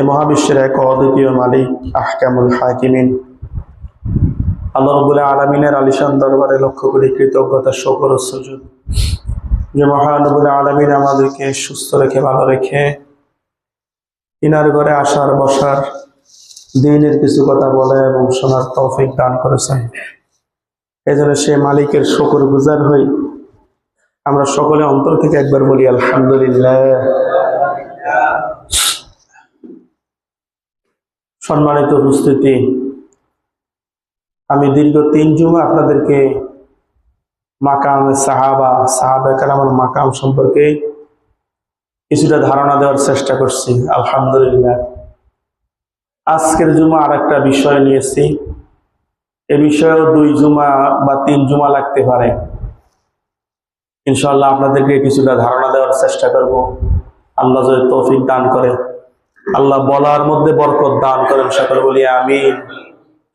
এই মহাবিশ্বের এক অদ্বিতীয় মালিক আহকামুল হাকিমিন আল্লাহ রাব্বুল আলামিনের আলিশান দরবারে লক্ষ কোটি কৃতজ্ঞতা শুকর ও সুজুদ যে মহান রব্বুল আলামিন আমাদেরকে সুস্থ রেখে ভালো রেখে ইনার ঘরে আসার বসার দিনের কিছু কথা বলে এবং শোনার তৌফিক দান করেছেন। এজন্য সে মালিকের শুকর গুজার হই। আমরা সকলে অন্তর থেকে একবার বলি আলহামদুলিল্লাহ। সম্মানিত উপস্থিতি, আমি দীর্ঘ 3 জুমা আপনাদেরকে মাকামে সাহাবা কেরামের মাকাম সম্পর্কে কিছুটা ধারণা দেওয়ার চেষ্টা করছি। আলহামদুলিল্লাহ, আজকের জুমা আর একটা বিষয় নিয়েছি। এ বিষয়েও 2 জুমা বা 3 জুমা লাগতে পারে। ইনশাআল্লাহ আপনাদেরকে কিছুটা ধারণা দেওয়ার চেষ্টা করব। আল্লাহ যদি তৌফিক দান করে, আল্লাহ বলার মধ্যে বরকত দান করেন, সকল বলি আমিন।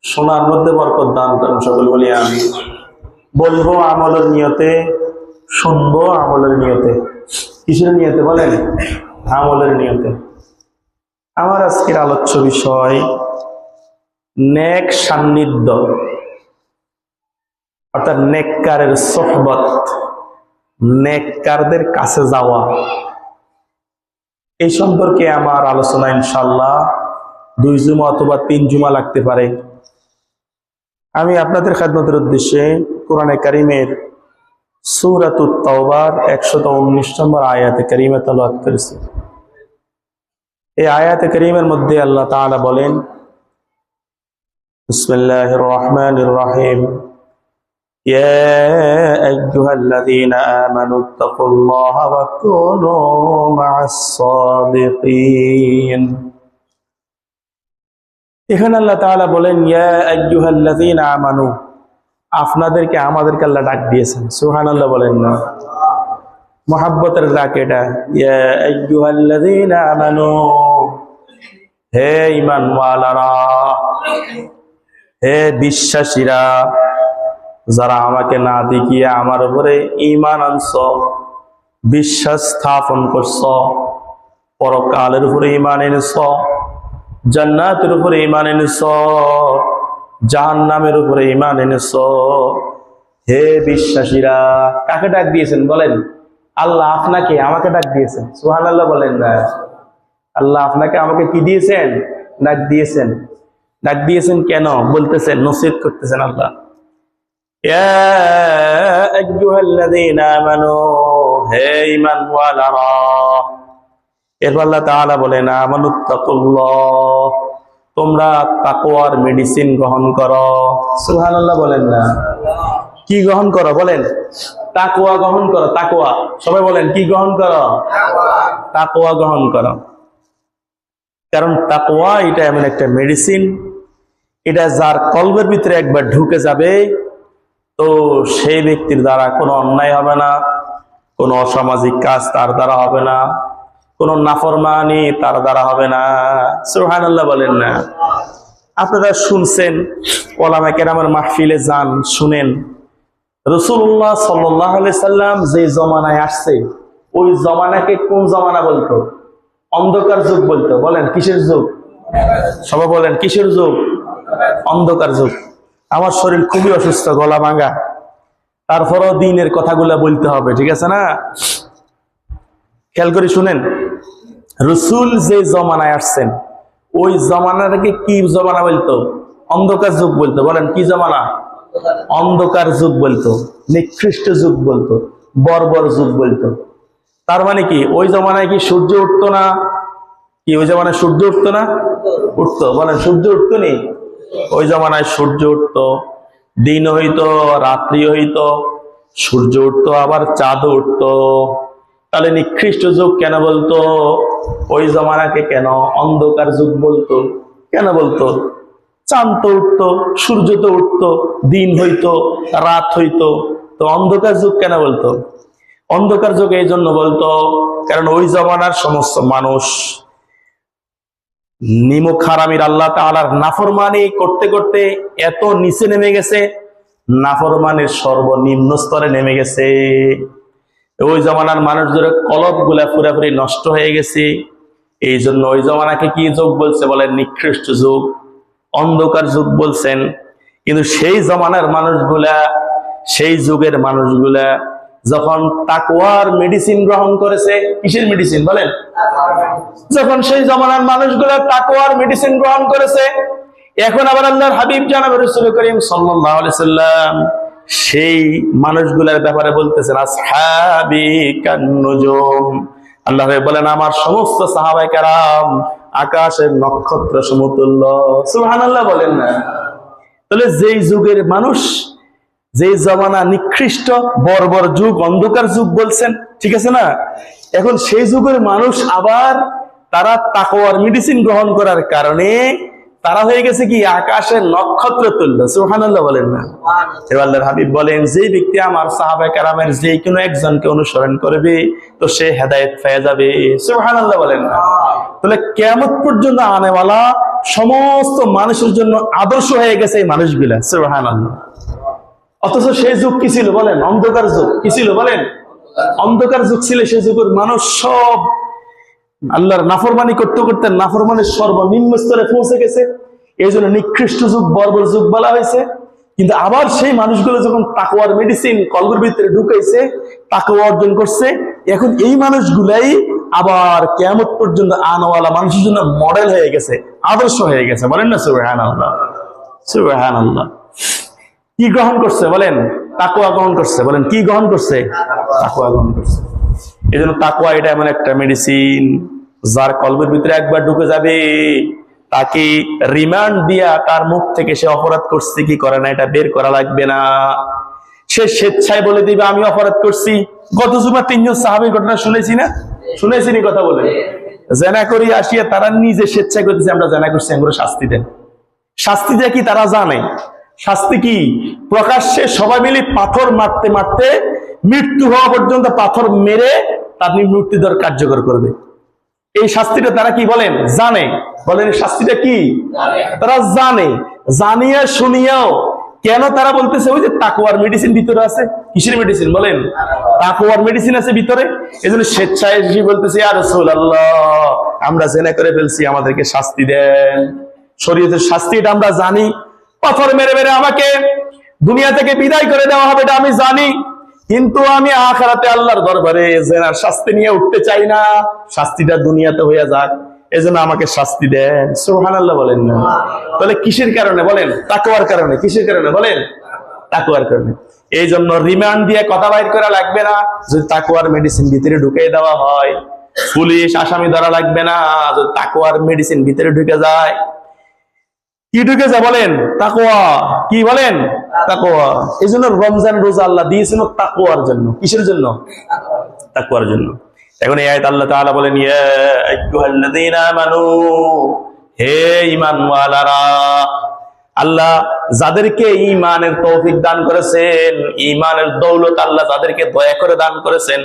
শোনার মধ্যে বরকত দান করেন, সকল বলি আমিন। বলবো আমলের নিয়তে, শুনবো আমলের নিয়তে। কিসের নিয়তে বলেন? আমলের নিয়তে। আমার আজকের আলোচ্য বিষয় নেক সান্নিধ্য, অর্থাৎ নেককারের সোহবত, নেককারদের কাছে যাওয়া। এই সম্পর্কে আমার আলোচনা ইনশাআল্লাহ 2 জুমা অথবা 3 জুমা লাগতে পারে। আমি আপনাদের খেদমতের উদ্দেশ্যে কোরআনে কারীমের সূরাতুত তাওবার 119 নম্বর আয়াতে কারীমা তেলাওয়াত করেছি। এই আয়াতে কারীমের মধ্যে আল্লাহ তাআলা বলেন, বিসমিল্লাহির রহমানির রহিম, ইয়া আইয়ুহাল্লাযীনা আমানুত্তাকুল্লাহা ওয়া কুনু মা'আস সাদিকিন। এখানে আল্লাহ তাআলা বলেন, ইয়া আইয়ুহাল্লাযীনা আমানু, আপনাদেরকে আমাদেরকে আল্লাহ ডাক দিয়েছেন। সুবহানাল্লাহ বলেন না? মুহাব্বতের ডাক এটা। ইয়া আইয়ুহাল্লাযীনা আমানু, হে ঈমানওয়ালারা, হে বিশ্বাসীরা, যারা আমাকে না দেখিয়ে আমার উপরে ঈমান আনছ, বিশ্বাস স্থাপন করছ, পরকালের উপরে ঈমান এনেছ, জান্নাতের উপরে ঈমান এনেছ, জাহান্নামের উপরে ঈমান এনেছ, হে বিশ্বাসীরা। কাকে ডাক দিয়েছেন বলেন? আল্লাহ আপনাকে আমাকে ডাক দিয়েছেন। সুবহানাল্লাহ বলেন না? আল্লাহ আপনাকে আমাকে কি দিয়েছেন? ডাক দিয়েছেন। ডাক দিয়েছেন কেন? বলতেছেন, নসিহত করতেছেন আল্লাহ। ইয়া আইয়ুহাল্লাযীনা আমানু, হে ঈমানওয়ালারা। এরপর আল্লাহ তাআলা বলেন, আমানুত্তাকুল্লাহ, তোমরা তাকওয়ার মেডিসিন গ্রহণ করো। সুবহানাল্লাহ বলেন না? কি গ্রহণ করো বলেন? তাকওয়া গ্রহণ করো। তাকওয়া, সবাই বলেন, কি গ্রহণ করো? তাকওয়া গ্রহণ করো। কারণ তাকওয়া এটা এমন একটা মেডিসিন, এটা যার কলবের ভিতরে একবার ঢুকে যাবে তো সেই ব্যক্তির দ্বারা কোনো অন্যায় হবে না, কোনো অসামাজিক কাজ তার দ্বারা হবে না, কোনো নাফরমানি তার দ্বারা হবে না। সুবহানাল্লাহ বলেন না? আপনারা শুনছেন, ওলামা কেরামের মাহফিলে যান, শুনেন, রাসূলুল্লাহ সাল্লাল্লাহু আলাইহি সাল্লাম যে জমানায় আসছে, ওই জমানাকে কোন জমানা বলতো? অন্ধকার যুগ বলতো। বলেন, কিসের যুগ? সবাই বলেন, কিসের যুগ? অন্ধকার যুগ। আমার শরীর খুবই অসুস্থ, গলা ভাঙা, তারপরেও দ্বীনের কথাগুলো বলতে হবে, ঠিক আছে না? খেয়াল করে শুনেন, রাসূল যে জমানায় আসছেন, ওই জমানাটাকে কি জমানা বলতো? অন্ধকার যুগ বলতো। বলেন, কি জমানা? অন্ধকার যুগ বলতো, নিকৃষ্ট যুগ বলতো, বর্বর যুগ বলতো। তার মানে কি ওই জমানায় কি সূর্য উঠতো না? কি ওই জমানায় সূর্য উঠতো না? উঠতো। বলেন, সূর্য উঠতো নি? ওই জমানায় সূর্য উঠতো, দিন হইতো, রাত্রি হইতো, সূর্য উঠতো, আবার চাঁদ উঠতো। তাহলে নিকৃষ্ট যুগ কেন বলতো? ওই জমানাকে কেন অন্ধকার যুগ বলতো? কেন বলতো? চাঁদ তো উঠতো, সূর্য তো উঠতো, দিন হইতো, রাত হইতো, তো অন্ধকার যুগ কেন বলতো? অন্ধকার যুগ এই জন্য বলতো কারণ ওই জমানার সমস্ত মানুষ নিমক হারামির আল্লাহ তাআলার নাফরমানি করতে করতে এত নিচে নেমে গেছে, নাফরমানের সর্বনিম্ন স্তরে নেমে গেছে। ওই জমানার মানুষদের কলব গুলা পুরাপুরি নষ্ট হয়ে গেছে। এই জন্য ওই জমানাকে কি যুগ বলছে বলেন? নিকৃষ্ট যুগ, অন্ধকার যুগ বলছেন। কিন্তু সেই জমানার মানুষগুলা, সেই যুগের মানুষগুলা যখন তাকওয়ার মেডিসিন গ্রহণ করেছে, কিসের মেডিসিন বলেন? যখন সেই জমানার মানুষগুলা তাকওয়ার মেডিসিন গ্রহণ করেছে, এখন আবার আল্লাহর হাবিব জনাব রাসূল করিম সাল্লাল্লাহু আলাইহি সাল্লাম সেই মানুষগুলার ব্যাপারে বলতেছেন, আসহাবি কান্নুজুম। আল্লাহ বলেন, আমার সমস্ত সাহাবায়ে কেরাম আকাশের নক্ষত্র সমতুল্য। সুবহানাল্লাহ বলেন না? তাহলে যেই যুগের মানুষ, যে জমানা নিকৃষ্ট বর্বর যুগ, অন্ধকার যুগ বলছেন, ঠিক আছে না? এখন সেই যুগের মানুষ আবার তারা তাকওয়ার মেডিসিন গ্রহণ করার কারণে তারা হয়ে গেছে কি আকাশের নক্ষত্র তুল্য। সুবহানাল্লাহ বলেন না? আল্লাহর হাবিব বলেন, যে ব্যক্তি আমার সাহাবায়ে কেরামের যে কোনো একজনকে অনুসরণ করবে তো সে হেদায়েত পেয়ে যাবে। সুবহানাল্লাহ বলেন না? তাহলে কিয়ামত পর্যন্ত আনেওয়ালা সমস্ত মানুষের জন্য আদর্শ হয়ে গেছে এই মানুষগুলা। সুবহানাল্লাহ। অথচ সেই যুগ কি ছিল বলেন? অন্ধকার যুগ। কি ছিল বলেন? অন্ধকার যুগ ছিল। সেই যুগের মানুষ সব আল্লাহর নাফরমানি করতে করতে নাফরমানের সর্বনিম্ন স্তরে পৌঁছে গেছে। এই জন্য নিকৃষ্ট যুগ, বর্বর যুগ বলা হয়েছে। কিন্তু আবার সেই মানুষগুলো যখন তাকওয়ার মেডিসিন কলবের ভিতরে ঢুকাইছে, তাকওয়া অর্জন করছে, এখন এই মানুষগুলাই আবার কিয়ামত পর্যন্ত আনওয়ালা মানুষের জন্য মডেল হয়ে গেছে, আদর্শ হয়ে গেছে। বলেন না সুবহানাল্লাহ? সুবহানাল্লাহ। কি গ্রহণ করছে বলেন? তাকওয়া গ্রহণ করছে। বলেন কি গ্রহণ করছে? তাকওয়া গ্রহণ করছে। এই জন্য তাকওয়া এটা এমন একটা মেডিসিন, যার কলবের ভিতরে একবার ঢুকে যাবে তাকে রিমান্ড দিয়া তার মুখ থেকে সে অপরাধ করছে কি করে না এটা বের করা লাগবে না। সে স্বেচ্ছায় বলে দিবে আমি অপরাধ করছি। গত জুমা 3 জন সাহাবীর ঘটনা শুনেছি না? শুনেছিনি কথা বলে? জেনা করি আসিয়া তারা নিজে স্বেচ্ছায় করতেছে আমরা জেনা করছি, আমরা শাস্তি দেন। শাস্তি দেয় কি তারা জানে? শাস্তি কি? প্রকাশ্যে সবাই মিলে পাথর মারতে মারতে মৃত্যু হওয়া পর্যন্ত পাথর মেরে তাদের মৃত্যুদণ্ড কার্যকর করবে। এই শাস্তিটা তারা কি বলেন? জানে। বলেন শাস্তিটা কি? তারা জানে। জানিয়া শুনিয়াও কেন তারা বলতেছে ওই যে তাকওয়ার মেডিসিন ভিতরে আছে। কিসের মেডিসিন বলেন? তাকওয়ার মেডিসিন আছে ভিতরে। এজন্য স্বেচ্ছায় এসে বলতেছে ইয়া রাসূলুল্লাহ আমরা জিনা করে ফেলছি, আমাদেরকে শাস্তি দেন। শরীয়তের শাস্তি এটা আমরা জানি। পাথর মেরে মেরে আমাকে দুনিয়া থেকে বিদায় করে দেওয়া হবে এটা আমি জানি, কিন্তু আমি আখিরাতে আল্লাহর দরবারে জিনার শাস্তি নিয়ে উঠতে চাই না। শাস্তিটা দুনিয়াতে হয়ে যাক, এজন্য আমাকে শাস্তি দেন। সুবহানাল্লাহ বলেন না? তাহলে কিসের কারণে বলেন? তাকওয়ার কারণে। কিসের কারণে বলেন? তাকওয়ার কারণে। এই জন্য রিমান্ড দিয়ে কথা বাইর করা লাগবে না। যদি তাকওয়ার মেডিসিন ভিতরে ঢুকিয়ে দেওয়া হয়, পুলিশ আসামি ধরা লাগবে না। যদি তাকওয়ার মেডিসিন ভিতরে ঢুকে যায়, কি ঢুকে যায় বলেন? তাকওয়া। কি বলেন? তাকওয়া। এই জন্য রমজান রোজা আল্লাহ দিয়েছেন তাকওয়ার জন্য। কিসের জন্য? তাকওয়ার জন্য। এখন এই আয়াত আল্লাহ তাআলা বলেন ইয়া আইয়ুহাল্লাযীনা আমানু, হে ঈমানওয়ালারা। আল্লাহ যাদেরকে ঈমানের তৌফিক দান করেছেন, ঈমানের দৌলত আল্লাহ যাদেরকে দয়া করে দান করেছেন,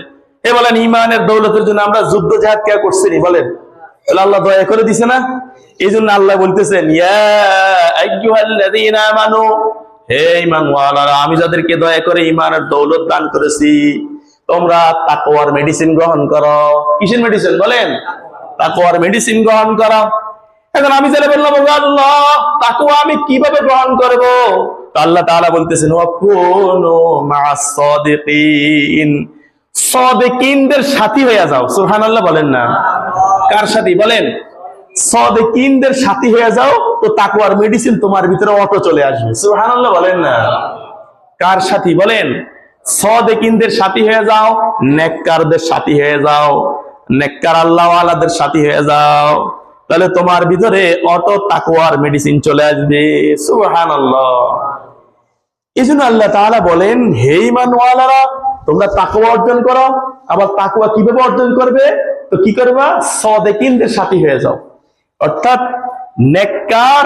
এ বলেন ঈমানের দৌলতের জন্য আমরা যুদ্ধ জিহাদ কে করছি বলেন? তাহলে আল্লাহ দয়া করে দিছে না? এই জন্য আল্লাহ বলতেছেন ইয়া আইয়ুহাল্লাযীনা আমানু, হে ঈমানওয়ালারা, আমি যাদেরকে দয়া করে ঈমানের দৌলত দান করেছি তোমরা তাকওয়ার মেডিসিন গ্রহণ করো। কিসের মেডিসিন বলেন? তাকওয়ার মেডিসিন গ্রহণ করো। এখন আমি যারা বললাম আল্লাহ তাকওয়া আমি কিভাবে গ্রহণ করব? তো আল্লাহ তাআলা বলতেছেন ওয়াকুনু মা'আস সাদিকিন, সাদিকিনদের সাথী হয়ে যাও। সুবহানাল্লাহ বলেন না? কার সাথী বলেন? সাদিকিনদের সাথী হয়ে যাও, তো তাকওয়ার মেডিসিন তোমার ভিতরে অটো চলে আসবে। সুবহানাল্লাহ বলেন না? কার সাথী বলেন? সাদিকিনদের সাথী হয়ে যাও, নেককারদের সাথী হয়ে যাও, নেককার আল্লাহওয়ালাদের সাথী হয়ে যাও, তাহলে তোমার ভিতরে অটো তাকওয়ার মেডিসিন চলে আসবে। সুবহানাল্লাহ। এজন্য আল্লাহ তাআলা বলেন হে ঈমানওয়ালারা তোমরা তাকওয়া অর্জন করো। আবার তাকওয়া কিভাবে অর্জন করবে? তো কি করবা? সাদিকিনদের সাথী হয়ে যাও, অর্থাৎ নেককার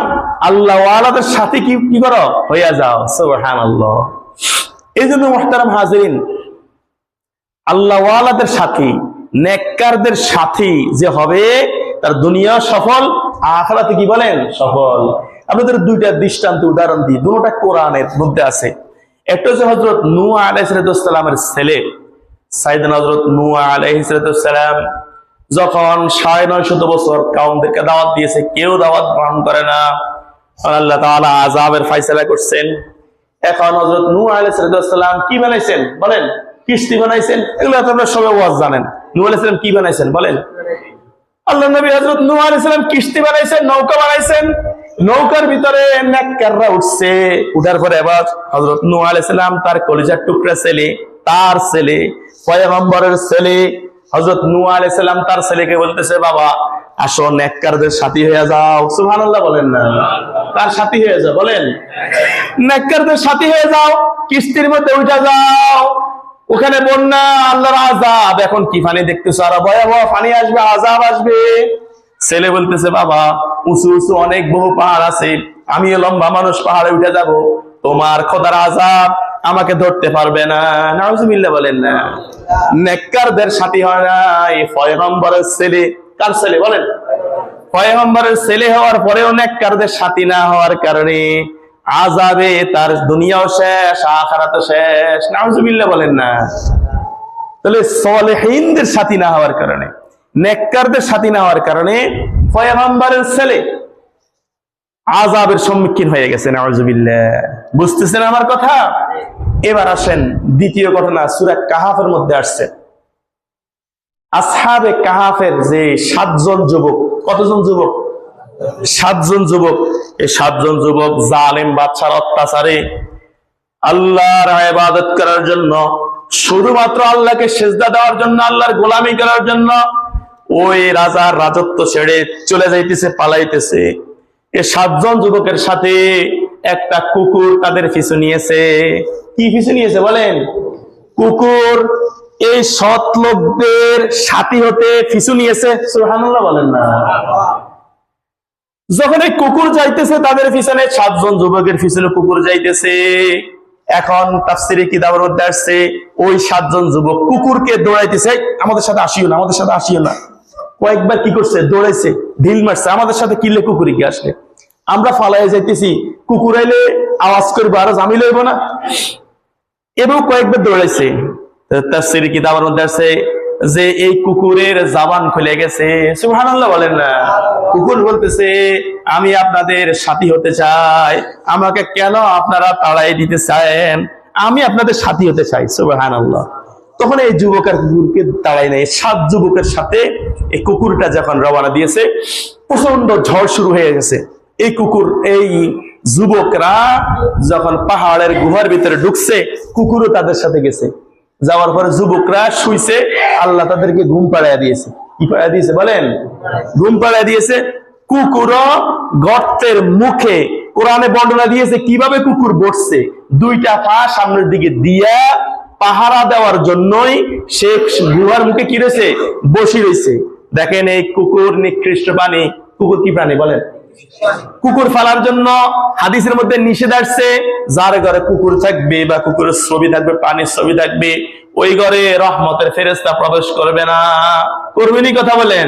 আল্লাহওয়ালাদের সাথে কি করো? হয়ে যাও। সুবহানাল্লাহ। এই জন্য মুহতারাম হাজিরিন, আল্লাহওয়ালাদের সাথী, নেককারদের সাথী যে হবে তার দুনিয়া সফল, আখিরাতে কি বলেন? সফল। আপনাদের দুইটা দৃষ্টান্ত উদাহরণ দিই, দুটোটা কোরআনের মধ্যে আছে। একটা হচ্ছে হযরত নূহ আলাইহিস সালামের ছেলে সাইয়েদনা হযরত নূহ আলাইহিস সালাম যখন 950 বছর কাউমদেরকে দাওয়াত দিয়েছে, কেউ দাওয়াত গ্রহণ করে না। আল্লাহ তাআলা আযাবের ফয়সালা করছেন। এখন হযরত নূহ আলাইহিস সালাম কি বানাইছেন বলেন? কিস্তি বানাইছেন। এগুলো আপনারা সবাই ওয়াজ জানেন। নূহ আলাইহিস সালাম কি বানাইছেন বলেন? আল্লাহ নবী হযরত নূহ আলাইহিস সালাম কিস্তি বানাইছেন, নৌকা বানাইছেন। নৌকার ভিতরে নেককাররা উঠছে। উঠার পরে এবার হযরত নূহ আলাইহিস সালাম তার কলিজার টুকরা ছেলে, তার ছেলে, পয়গম্বরের ছেলে হযরত নূহ আলাইহিস সালাম তার ছেলেকে বলতেছে, বাবা আসো নেককারদের সাথী হয়ে যাও। সুবহানাল্লাহ বলেন না? তার সাথী হয়ে যাও বলেন। নেককারদের সাথী হয়ে যাও, কিস্তির মধ্যে উঠে যাও। ওখানে বন্যা, আল্লাহর আযাব। এখন কি পানি দেখতেছো? আর ভয়াবহ পানি আসবে, আযাব আসবে। ছেলে বলতেছে, বাবা উঁচু উঁচু অনেক বহু পাহাড় আছে, আমি লম্বা মানুষ, পাহাড়ে উঠে যাব, তোমার খোদার আযাব আমাকে ধরতে পারবে না। নাউজুবিল্লাহ বলেন না? নেককারদের সাথী হয় না। এই পয়গম্বরের ছেলে, কার ছেলে বলেন? পয়গম্বরের ছেলে হওয়ার পরেও নেককারদের সাথী না হওয়ার কারণে আযাবে তার দুনিয়াও শেষ, আখিরাতও শেষ। নাউজুবিল্লাহ বলেন না? তাহলে সালেহীনদের সাথী না হওয়ার কারণে, নেককারদের সাথী না হওয়ার কারণে পয়গম্বরের ছেলে আযাবের সম্মুখীন হয়ে গেছে। নাউজুবিল্লাহ। বুঝতেছেন আমার কথা? এবার আসেন দ্বিতীয় ঘটনা, সূরা কাহাফের মধ্যে আসছে। আসহাবে কাহাফের যে 7 জন যুবক, কতজন যুবক? 7 জন যুবক। এই 7 জন যুবক জালেম বাদশার অত্যাচারে আল্লাহর ইবাদত করার জন্য, শুধুমাত্র আল্লাহকে সিজদা দেওয়ার জন্য, আল্লাহর গোলামি করার জন্য ওই রাজার রাজত্ব ছেড়ে চলে যাইতেছে, পালাইতেছে। এই 7 জন যুবকের সাথে একটা কুকুর তাদের পিছু নিয়েছে। কি পিছু নিয়েছে বলেন? কুকুর এই সৎ লোকদের সাথী হতে পিছু নিয়েছে। সুবহানাল্লাহ বলেন না? যখন এই কুকুর যাইতেছে তাদের পিছনে, 7 জন যুবকের পিছনে কুকুর যাইতেছে। এখন তাফসীরে কিতাবের মধ্যে আসছে, ওই 7 জন যুবক কুকুরকে দৌড়াইতেছে, আমাদের সাথে আসিও না, আমাদের সাথে আসিও না। কয়েকবার কি করছে? দৌড়াইছে, ঢিল মারছে, আমাদের সাথে কিলে কুকুরি কি আসলে, আমরা ফালাই যাইতেছি, কুকুর আইলে আওয়াজ করবো, আরো জামিল হইব না। এবং কয়েকবার দৌড়াইছে। তাফসীরে কিতাবের মধ্যে আসছে যে এই কুকুরের জবান খুলে গেছে। সুবহানাল্লাহ বলেন না? কুকুর বলতেছে, আমি আপনাদের সাথী হতে চাই, আমাকে কেন আপনারা তাড়াই দিতে চান? আমি আপনাদের সাথী হতে চাই। সুবহানাল্লাহ। তখন এই যুবক আর কুকুরকে তাড়াই নাই। 7 যুবকের সাথে এই কুকুরটা যখন রওনা দিয়েছে, প্রচন্ড ঝড় শুরু হয়ে গেছে। এই কুকুর, এই যুবকরা যখন পাহাড়ের গুহার ভিতরে ঢুকছে, কুকুরও তাদের সাথে গেছে। যাওয়ার পরে যুবকরা শুইছে, আল্লাহ তাদেরকে ঘুম পাড়াইয়া দিয়েছে। কি পাড়াইয়া দিয়েছে বলেন? ঘুম পাড়াইয়া দিয়েছে। কুকুরও গর্তের মুখে, কোরআনে বর্ণনা দিয়েছে কিভাবে কুকুর বসছে, 2টা পা সামনের দিকে দিয়া পাহারা দেওয়ার জন্যই সে গুহার মুখে কি রয়েছে? বসে রয়েছে। দেখেন এই কুকুর নিকৃষ্ট প্রাণী। কুকুর কি প্রাণী বলেন? কুকুর ফালার জন্য হাদিসের মধ্যে নিষেধ আসছে, যার ঘরে কুকুর থাকবে বা কুকুরের ছবি থাকবে, পানির ছবি থাকবে, ওই ঘরে রহমতের ফেরেশতা প্রবেশ করবে না। করবেনি কথা বলেন?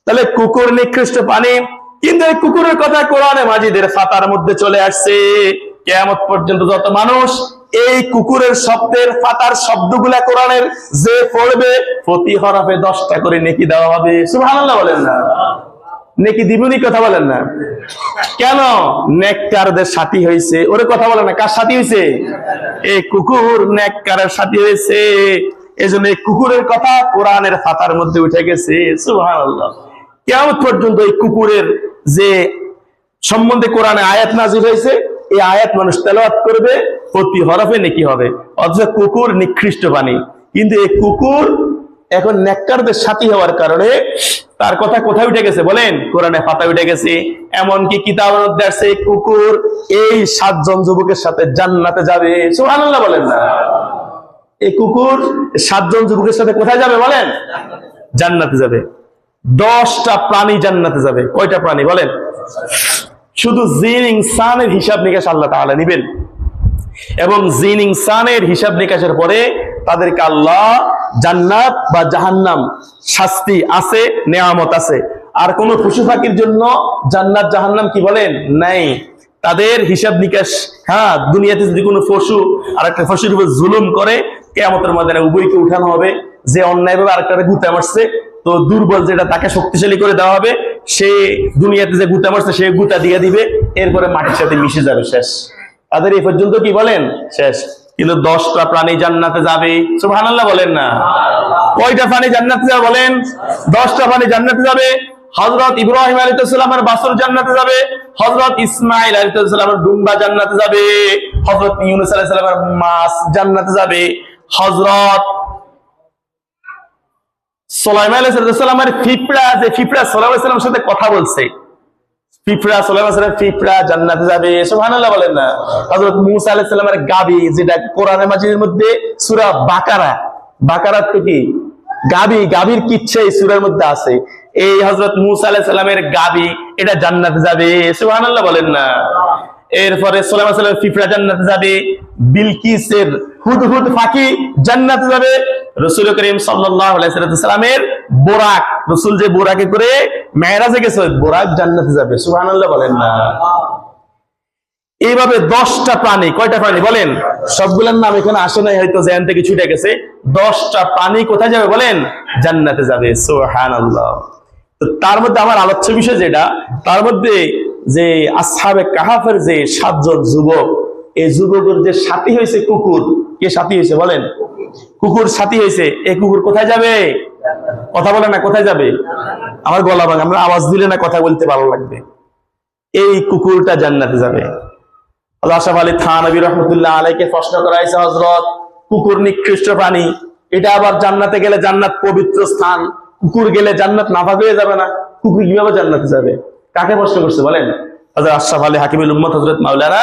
তাহলে কুকুর নিকৃষ্ট প্রাণী। কিন্তু এই কুকুরের কথা কোরআনে মাজিদের ফাতার মধ্যে চলে আসছে। কিয়ামত পর্যন্ত যত মানুষ এই কুকুরের শব্দের ফাতার শব্দগুলা কোরআনের যে পড়বে, প্রতি হরফে 10টা করে নেকি দেওয়া হবে। সুবহানাল্লাহ বলেন না? নেকি দিবনি কথা বলেন না? কেন? নেককারদের সাথী হয়েছে। ওরে কথা বলে না, কার সাথী হয়েছে? এই কুকুর নেককারের সাথী হয়েছে। এজন্য এই কুকুরের কথা কোরআনের পাতার মধ্যে উঠে গেছে। সুবহানাল্লাহ। কিয়ামত পর্যন্ত এই কুকুরের যে সম্বন্ধে কোরআনে আয়াত নাযিল হয়েছে, এই আয়াত মানুষ তেলাওয়াত করবে, প্রতি হরফে নেকি হবে। অথচ কুকুর নিকৃষ্ট প্রাণী। কিন্তু এই কুকুর এখন নেককারদের সাথী হওয়ার কারণে তার কথা কোথায় উঠে গেছে বলেন? কোরআনে পাতা উঠে গেছে। এমনকি কিতাবের মধ্যে আছে কুকুর এই 7 জন যুবকের সাথে জান্নাতে যাবে। সুবহানাল্লাহ বলেন না? এই কুকুর 7 জন যুবকের সাথে কোথায় যাবে বলেন? জান্নাতে যাবে। 10টা প্রাণী জান্নাতে যাবে। কয়টা প্রাণী বলেন? শুধু জিন ইনসানের হিসাব নিকাশ আল্লাহ তাআলা নেবেন, এবং জিন ইনসানের হিসাব নিকাশের পরে তাদেরকে আল্লাহ জান্নাত বা জাহান্নাম, শাস্তি আছে, নেয়ামত আছে। আর কোন পশু পাখির জন্য জান্নাত জাহান্নাম কি বলেন? নাই। তাদের হিসাব নিকাশ, হ্যাঁ, দুনিয়াতে যদি কোনো পশু আর একটা পশুর উপর জুলুম করে, কিয়ামতের ময়দানে উভয়কে উঠানো হবে। যে অন্যায়ভাবে আরেকটারে গুঁতা মারছে, তো দুর্বল যেটা তাকে শক্তিশালী করে দেওয়া হবে, সে দুনিয়াতে যে গুতা মারছে সে গুতা দিয়ে দিবে, এরপরে মাটির সাথে মিশে যাবে, শেষ। তাদের এই পর্যন্ত কি বলেন শেষ। কিন্তু 10টা প্রাণী জান্নাতে যাবে, সুবহানাল্লাহ বলেন না। কয়টা প্রাণী জান্নাতে যাবে বলেন? 10টা প্রাণী জান্নাতে যাবে। হযরত ইব্রাহিম আলাইহিস সালামের বাছুর জান্নাতে যাবে, হযরত ইসমাঈল আলাইহিস সালামের দুম্বা জান্নাতে যাবে, হযরত ইউনূস আলাইহিস সালামের মাছ জান্নাতে যাবে, হযরত সুলাইমান আলাইহিস সালামের পিঁপড়া, যে পিঁপড়া সুলাইমান আলাইহিস সালামের সাথে কথা বলছে, পিঁপড়া সুলাইমান আলাইহিস সালামের পিঁপড়া জান্নাতে যাবে, সুবহানাল্লাহ বলেন না। হযরত মূসা আলাইহিস সালামের গাবি, যেটা কোরআনে মাজিদের মধ্যে সূরা বাকারা তো কি গাবির কিচ্ছা এই সূরার মধ্যে আছে, এই হযরত মূসা আলাইহিস সালামের গাবি এটা জান্নাতে যাবে, সুবহানাল্লাহ বলেন না। এরপরে সুলাইমান আলাইহিস সালামের পিঁপড়া জান্নাতে যাবে, বিলকিসের হুদহুদ পাখি জান্নাতে যাবে, রাসূল করিম সাল্লাল্লাহু আলাইহি সাল্লামের বোরাক, রাসূল যে বোরাকে করে মেরাজে গেছে, বোরাক জান্নাতে যাবে, সুবহানাল্লাহ বলেন না। এইভাবে 10টা প্রাণী, কয়টা প্রাণী বলেন? সবগুলোর নাম এখানে আসে নাই, হয়তো জেন থেকে ছুটে গেছে। 10টা প্রাণী কোথায় যাবে বলেন? জান্নাতে যাবে, সুবহানাল্লাহ। তো তার মধ্যে আমার আলোচ্য বিষয় যেটা, তার মধ্যে যে আসহাবে কাহাফের যে 7 জন যুবক, এই যুবকের যে সাথী হয়েছে কুকুর, কে সাথী হয়েছে বলেন? কুকুর সাথী হয়েছে। এই কুকুর কোথায় যাবে? কথা বলে না, কোথায় যাবে? আমার গলা ভাঙা, আমরা আওয়াজ দিলে না কথা বলতে ভালো লাগবে। এই কুকুরটা জান্নাতে যাবে। আশরাফ আলী থানভী রাহমাতুল্লাহ আলাইহিকে প্রশ্ন করা হয়েছে, হযরত কুকুর নিকৃষ্ট প্রাণী, এটা আবার জান্নাতে গেলে, জান্নাত পবিত্র স্থান, কুকুর গেলে জান্নাত নাপাক হয়ে যাবে না? কুকুর কিভাবে জান্নাতে যাবে? কাকে প্রশ্ন করছে বলেন? হযরত আশরাফ আলী হাকিমুল উম্মত হযরত মাওলানা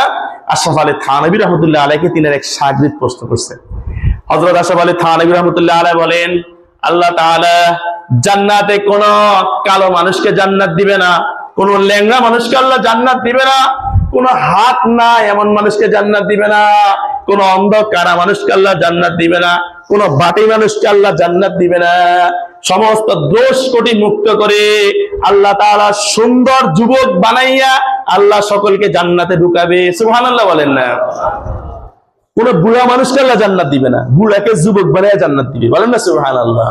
আশরাফ আলী থানভী রাহমাতুল্লাহ আলাইহিকে তিনের এক শাগির্দ প্রশ্ন করছে। হযরত আশরাফ আলী থানভী রাহমাতুল্লাহ আলাইহি বলেন, আল্লাহ তাআলা জান্নাতে কোন কালো মানুষকে জান্নাত দিবে না, কোন ল্যাংড়া মানুষকে আল্লাহ জান্নাত দিবে না, কোন হাত নাই এমন মানুষকে জান্নাত দিবে না, কোন অন্ধ কারা মানুষকে আল্লাহ জান্নাত দিবে না, কোন বাটি মানুষকে আল্লাহ জান্নাত দিবে না। সমস্ত দোষ কোটি মুক্ত করে আল্লাহ তাআলা সুন্দর যুবক বানাইয়া আল্লাহ সকলকে জান্নাতে ঢুকাবে, সুবহানাল্লাহ বলেন না। কোন বুড়া মানুষকে আল্লাহ জান্নাত দিবে না, বুড়াকে যুবক বানাইয়া জান্নাত দিবে, বলেন না সুবহানাল্লাহ।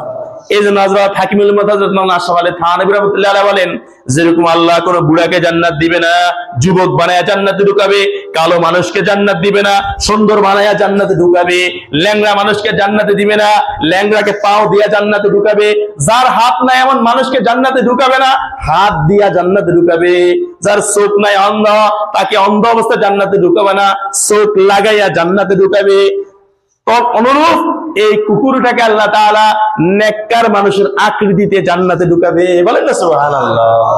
এই জন্য হযরত হাকিমুল উম্মত হযরত মাওলানা আশরাফ আলী থানভী রাহমাতুল্লাহ আলাইহি বলেন, যেরকম আল্লাহ কোন বুড়াকে জান্নাত দিবে না, যুবক বানায়া জান্নাতে ঢুকাবে, কালো মানুষকে জান্নাত দিবে না, সুন্দর বানায়া জান্নাতে ঢুকাবে, ল্যাংড়া মানুষকে জান্নাতে দিবে না, ল্যাংড়াকে পাও দিয়া জান্নাতে ঢুকাবে, যার হাত নাই এমন মানুষকে জান্নাতে ঢুকাবে না, হাত দিয়া জান্নাতে ঢুকাবে, যার চোখ নাই অন্ধ তাকে অন্ধ অবস্থায় জান্নাতে ঢুকাবে না, চোখ লাগাইয়া জান্নাতে ঢুকাবে। অনুরূপ এই কুকুরটাকে আল্লাহ তাআলা নেককার মানুষের আকৃতিতে জান্নাতে ঢুকাবে, বলেন না সুবহানাল্লাহ।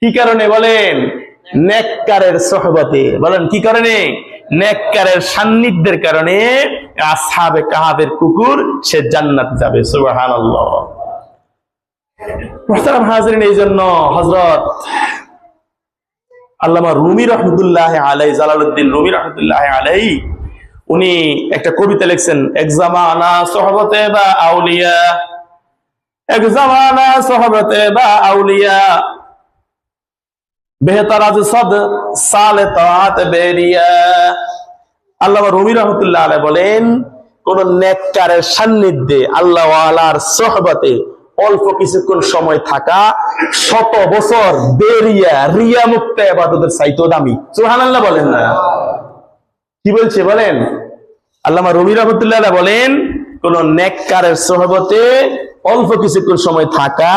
কি কারণে বলেন? নেককারের সোহবতে, বলেন কি কারণে? নেককারের সান্নিধ্যের কারণে আসহাবে কাহাফের কুকুর সে জান্নাতে যাবে, সুবহানাল্লাহ। মুহতারাম হাজিরিন, এই জন্য হযরত আল্লামা রুমি রাহমাতুল্লাহ আলাইহি, জালালউদ্দিন রুমি রাহমাতুল্লাহ আলাইহি, উনি একটা কবিতা লিখছেন, এক জামানা সোহবতে বা আউলিয়া, এক জামানা সোহবতে বা আউলিয়া, বেহতর আজ সদ সালে তাআত বেরিয়া। আল্লামা রুমি রাহমাতুল্লাহ আলাইহি বলেন, কোন নেককারের সান্নিধ্যে, আল্লাহ ওয়ালার সোহবতে অল্প কিছুক্ষণ সময় থাকা 100 বছর বেরিয়া রিয়া মুক্ত ইবাদতের চাইতেও দামি, সুবহানাল্লাহ বলেন না। কি বলছে বলেন? আল্লামা রুমি রাহমাতুল্লাহ আলাইহি বলেন, কোন নেককারের সোহবতে অল্প কিছুক্ষণ সময় থাকা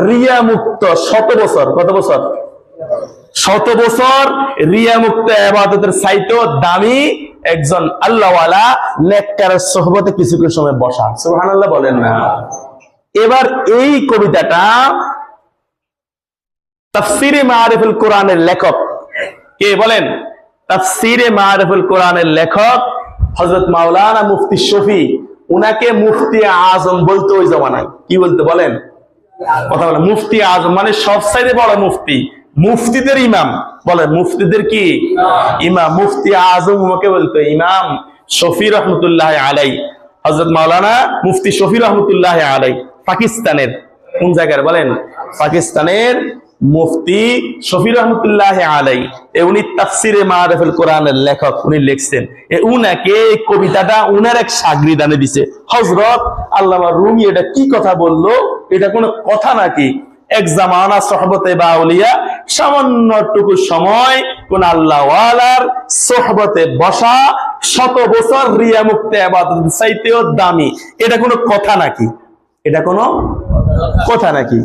রিয়া মুক্ত 100 বছর, কত বছর? 100 বছর রিয়া মুক্ত ইবাদতের চাইতেও দামি একজন আল্লাহওয়ালা নেককারের সোহবতে কিছুক্ষণ সময় বসা, সুবহানাল্লাহ বলেন না। এবার এই কবিতাটা তাফসীরে মারিফুল কোরআনের লেখক কে বলেন? তাফসীরে মারিফুল কোরআনের লেখক হযরত মাওলানা মুফতি শফি, উনাকে মুফতি আজম বলতো ওই জমানায়। কি বলতে বলেন? কথা বলেন, মুফতি আজম মানে সবচাইতে বড় মুফতি, মুফতিদের ইমাম, বলেন মুফতিদের কি ইমাম, মুফতি আজম উনাকে বলতো ইমাম শফি রাহমাতুল্লাহ আলাইহি। হযরত মাওলানা মুফতি শফি রাহমাতুল্লাহ আলাইহি পাকিস্তানের কোন জায়গায় বলেন? পাকিস্তানের মুফতি শফি রহমতুল্লাহ আলাই, উনি তাফসিরে মারিফুল কোরআনের লেখক, উনি লিখছেন উনাকে এই কবিতাটা উনার এক শাগরিদানে দিছে। হযরত আল্লামা রুমি এটা কি কথা বললো, এটা কোনো কথা নাকি? এক জামানা সোহবতে বাউলিয়া, সামান্যটুকু সময় কোন আল্লাহওয়ালার সোহবতে বসা 100 বছর রিয়া মুক্ত ইবাদত চাইতেও দামি, এটা কোনো কথা নাকি? এটা কোনো কথা নাকি?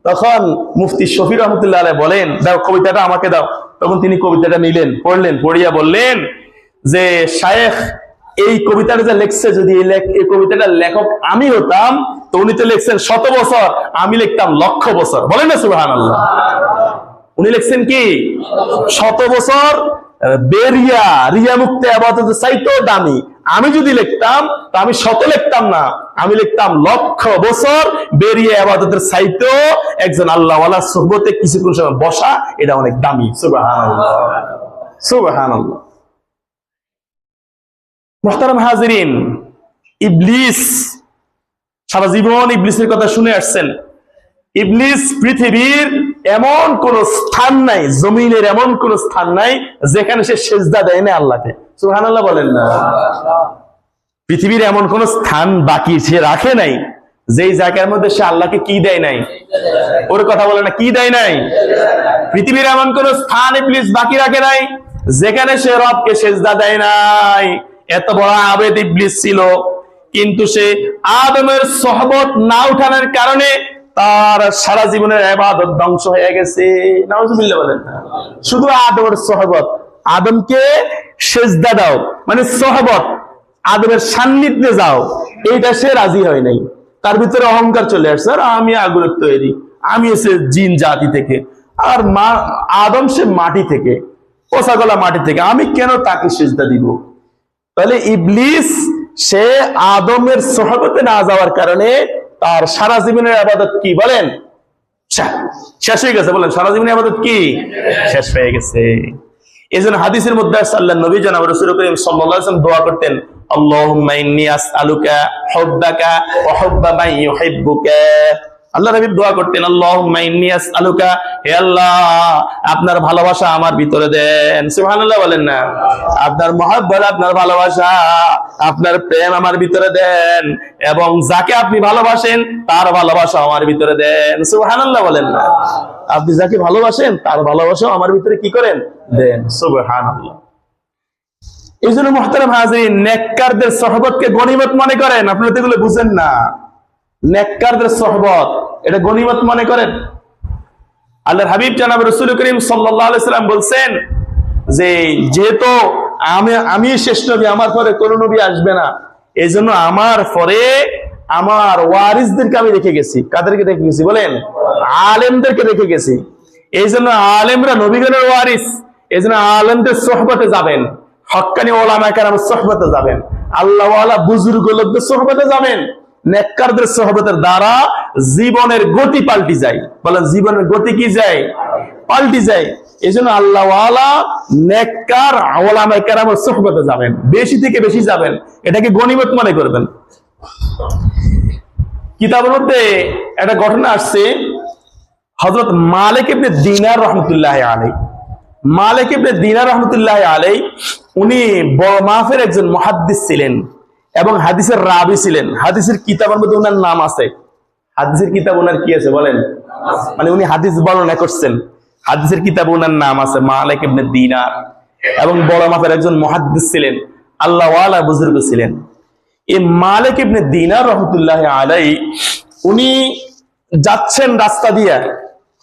তখন মুফতি শফি রহমতুল্লাহ আলাইহি বলেন, দাও কবিতাটা আমাকে দাও। তখন তিনি কবিতাটা নিলেন, পড়লেন, পড়িয়া বললেন যে শায়েখ এই কবিতাটা যে লিখছে, যদি এই কবিতাটার লেখক আমি হতাম তো উনি তো লিখছেন 100 বছর, আমি লিখতাম 1,00,000 বছর। বলেন না সুবহানাল্লাহ। উনি লিখছেন কি 100 বছর বেরিয়া রিয়া মুক্ত ইবাদত চাইতেও দামি। আমি যদি লিখতাম তা আমি 100 লিখতাম না, আমি লিখতাম 1,00,000 বছর বেরিয়া ইবাদতের চাইতেও একজন আল্লাহওয়ালার সুহবতে কিছুক্ষণ সময় বসা, এটা অনেক দামি। সুবহানাল্লাহ, সুবহানাল্লাহ। মুহতারাম হাজিরিন, ইবলিস সারা জীবন ইবলিসের কথা শুনে আসছেন। ইবলিস পৃথিবীর এমন কোন স্থান নাই, জমিনের এমন কোন স্থান নাই যেখানে সে সেজদা দেয় না আল্লাহকে। সুবহানাল্লাহ বলেন না। পৃথিবীর এমন কোন স্থান বাকি সে রাখে নাই যেই জায়গার মধ্যে সে আল্লাহকে কি দেয় নাই, ওর কথা বলে না, কি দেয় নাই। পৃথিবীর এমন কোন স্থান ইবলিস বাকি রাখে নাই যেখানে সে রবকে সেজদা দেয় নাই। এত বড় আবেদ ইবলিস ছিল, কিন্তু সে আদমের সোহবত না উঠানোর কারণে তার সারা জীবনের ইবাদত ধ্বংস হয়ে গেছে। নাউজুবিল্লাহ বলেন না। শুধু আদমের সোহবত, আদমকে সেজদা দাও মানে সোহবত, আদমের সান্নিধ্যে যাও, এইটা সে রাজি হয় নাই। তার ভিতরে অহংকার চলে আসছে, আর আমি আগুনের তৈরি, আমি এসে জিন জাতি থেকে, আর আদম সে মাটি থেকে, পোষা গলা মাটি থেকে, আমি কেন তাকে সেজদা দিব? তাহলে ইবলিস সে আদমের সোহবতে না যাওয়ার কারণে তার সারা জীবনের ইবাদত কি বলেন শেষ হয়ে গেছে। বলেন সারা জীবনের ইবাদত কি শেষ হয়ে গেছে। এইজন্য হাদিসের মধ্যে আল্লাহর নবী জনাব রাসূল করিম সাল্লাল্লাহু আলাইহি ওয়াসাল্লাম দোয়া করতেন, আল্লাহুম্মা ইন্নী আসআলুকা হুব্বাকা ওয়া হুব্বা মান ইউহিব্বুকা। আল্লাহ নবী দোয়া করতেন, আল্লাহুম্মা ইন্নী আসআলুকা, হে আল্লাহ আপনার ভালোবাসা আমার ভিতরে দেন। সুবহানাল্লাহ বলেন না। আপনার মহব্বত, আপনার ভালোবাসা, আপনার প্রেম আমার ভিতরে দেন, এবং যাকে আপনি ভালোবাসেন তার ভালোবাসা আমার ভিতরে দেন। সুবহানাল্লাহ বলেন না। আপনি যাকে ভালোবাসেন তার ভালোবাসা আমার ভিতরে কি করেন? দেন। সুবহানাল্লাহ। এই জন্য মুহতারাম হাজিরিন, নেককারদের সোহবতকে গনিমত মনে করেন। আপনারা তো এগুলো বুঝেন না। নেককারদের সোহবত এটা গনিমত মনে করেন। আল্লাহর হাবিব জনাব রাসূল করিম সাল্লাল্লাহু আলাইহি সাল্লাম বলছেন যে যেহেতু আমি শেষ নবী, আমার পরে কোন নবী আসবে না, এজন্য আমার পরে আমার ওয়ারিসদেরকে আমি রেখে গেছি। কাদেরকে রেখে গেছি বলেন? আলেমদেরকে রেখে গেছি। এই জন্য আলেমরা নবীগণের ওয়ারিস, এই জন্য আলেমদের সোহবতে যাবেন, হক্কানি ওলামায়ে কেরামের সোহবতে যাবেন, আল্লাহওয়ালা বুজুর্গ লোকদের সোহবতে যাবেন। নেককারদের সোহবতের দ্বারা জীবনের গতি পাল্টি যায়। বলেন জীবনের গতি কি যায়? পাল্টি যায়। এই জন্য আল্লাহওয়ালা নেককার ওলামায়ে কেরামের সোহবতে যাবেন, বেশি থেকে বেশি যাবেন, এটাকে গনিমত মনে করবেন। কিতাবের মধ্যে একটা ঘটনা আসছে, হযরত মালিক ইবনে দিনার রহমতুল্লাহ আলাইহি, মালিক ইবনে দিনার রহমতুল্লাহ আলাইহি উনি বড় মাফের একজন মুহাদ্দিস ছিলেন এবং হাদিসের রাবি ছিলেন। হাদিসের কিতাবের মধ্যে ওনার নাম আছে। হাদিসের কিতাব ওনার কি আছে বলেন? মানে উনি হাদিস বর্ণনা করছেন, হাদিসের কিতাব ওনার নাম আছে মালিক ইবনে দিনার, এবং বড় মাফের একজন মুহাদ্দিস ছিলেন, আল্লাহওয়ালা বুজুর্গ ছিলেন। এই মালিক ইবনে দিনার রহমতুল্লাহ আলাইহি উনি যাচ্ছেন রাস্তা দিয়ে,